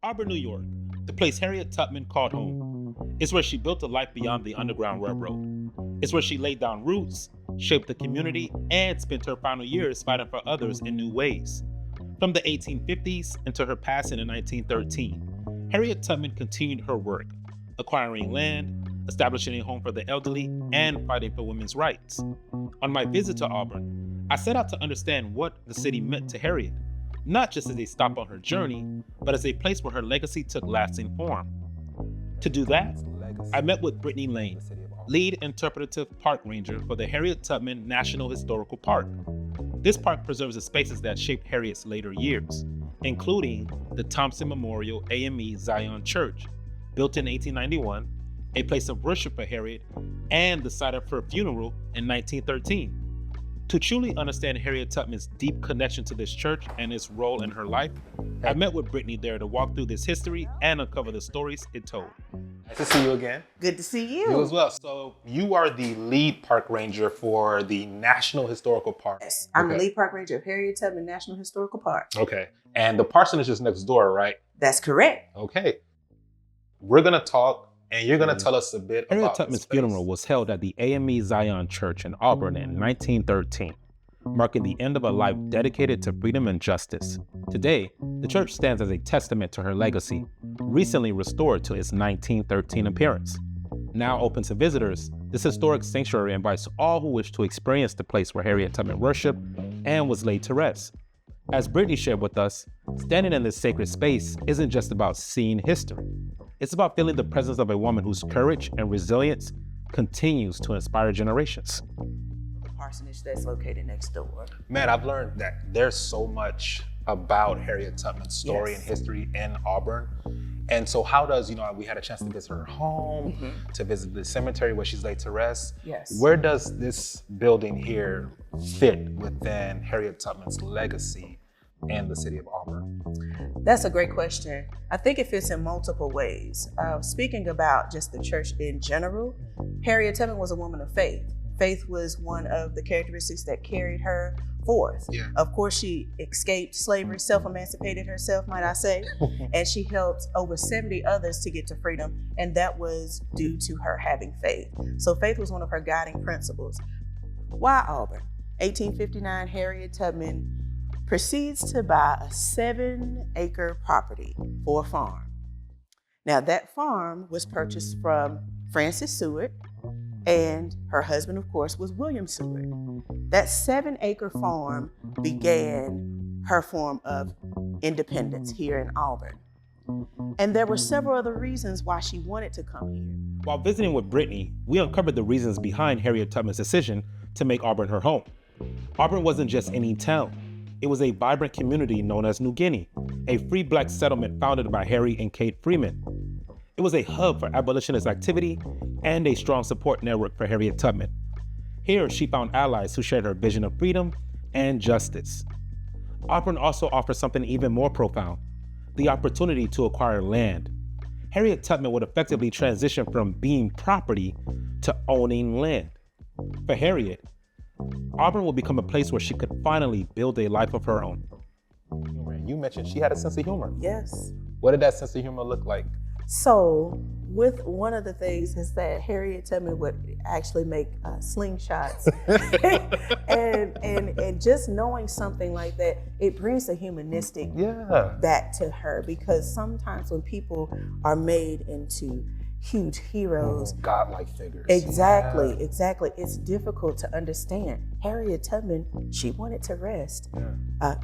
Auburn, New York, the place Harriet Tubman called home. It's where she built a life beyond the Underground Railroad. It's where she laid down roots, shaped the community, and spent her final years fighting for others in new ways. From the 1850s until her passing in 1913, Harriet Tubman continued her work, acquiring land, establishing a home for the elderly, and fighting for women's rights. On my visit to Auburn, I set out to understand what the city meant to Harriet, not just as a stop on her journey, but as a place where her legacy took lasting form. To do that, I met with Brittany Lane, lead interpretative park ranger for the Harriet Tubman National Historical Park. This park preserves the spaces that shaped Harriet's later years, including the Thompson AME Zion Church, built in 1891, a place of worship for Harriet, and the site of her funeral in 1913. To truly understand Harriet Tubman's deep connection to this church and its role in her life, I met with Brittany there to walk through this history and uncover the stories it told. Nice to see you again. Good to see you. You as well. So you are the lead park ranger for the National Historical Park. Yes, I'm the lead park ranger of Harriet Tubman National Historical Park. Okay. And the parsonage is next door, right? That's correct. Okay. We're going to talk and you're going to tell us a bit about Harriet Tubman's funeral was held at the AME Zion Church in Auburn in 1913, marking the end of a life dedicated to freedom and justice. Today, the church stands as a testament to her legacy, recently restored to its 1913 appearance. Now open to visitors, this historic sanctuary invites all who wish to experience the place where Harriet Tubman worshiped and was laid to rest. As Brittany shared with us, standing in this sacred space isn't just about seeing history. It's about feeling the presence of a woman whose courage and resilience continues to inspire generations. The parsonage that's located next door. Man, I've learned that there's so much about Harriet Tubman's story and history in Auburn. And so how does, we had a chance to visit her home, to visit the cemetery where she's laid to rest. Yes. Where does this building here fit within Harriet Tubman's legacy in the city of Auburn? That's a great question. I think it fits in multiple ways. Speaking about just the church in general, Harriet Tubman was a woman of faith. Faith was one of the characteristics that carried her forth. Yeah. Of course, she escaped slavery, self-emancipated herself, might I say, and she helped over 70 others to get to freedom, and that was due to her having faith. So faith was one of her guiding principles. Why Auburn? 1859, Harriet Tubman proceeds to buy a 7-acre property for a farm. Now that farm was purchased from Frances Seward, and her husband, of course, was William Seward. That 7-acre farm began her form of independence here in Auburn. And there were several other reasons why she wanted to come here. While visiting with Brittany, we uncovered the reasons behind Harriet Tubman's decision to make Auburn her home. Auburn wasn't just any town. It was a vibrant community known as New Guinea, a free black settlement founded by Harry and Kate Freeman. It was a hub for abolitionist activity and a strong support network for Harriet Tubman. Here, she found allies who shared her vision of freedom and justice. Auburn also offers something even more profound, the opportunity to acquire land. Harriet Tubman would effectively transition from being property to owning land. For Harriet, Auburn would become a place where she could finally build a life of her own. You mentioned she had a sense of humor. Yes. What did that sense of humor look like? So, with one of the things is that Harriet Tubman would actually make slingshots, and just knowing something like that, it brings the humanistic back to her, because sometimes when people are made into huge heroes, godlike figures. Exactly. It's difficult to understand. Harriet Tubman, she wanted to rest.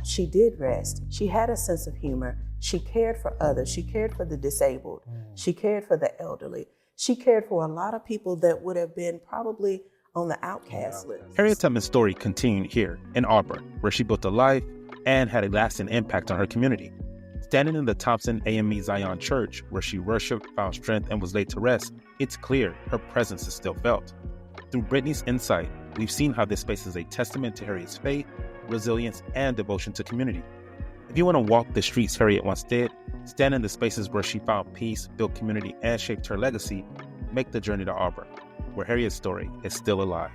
She did rest. She had a sense of humor. She cared for others. She cared for the disabled. She cared for the elderly. She cared for a lot of people that would have been probably on the outcast list. Harriet Tubman's story continued here in Auburn, where she built a life and had a lasting impact on her community. Standing in the Thompson AME Zion Church, where she worshiped, found strength, and was laid to rest, it's clear her presence is still felt. Through Brittany's insight, we've seen how this space is a testament to Harriet's faith, resilience, and devotion to community. If you want to walk the streets Harriet once did, stand in the spaces where she found peace, built community, and shaped her legacy, make the journey to Auburn, where Harriet's story is still alive.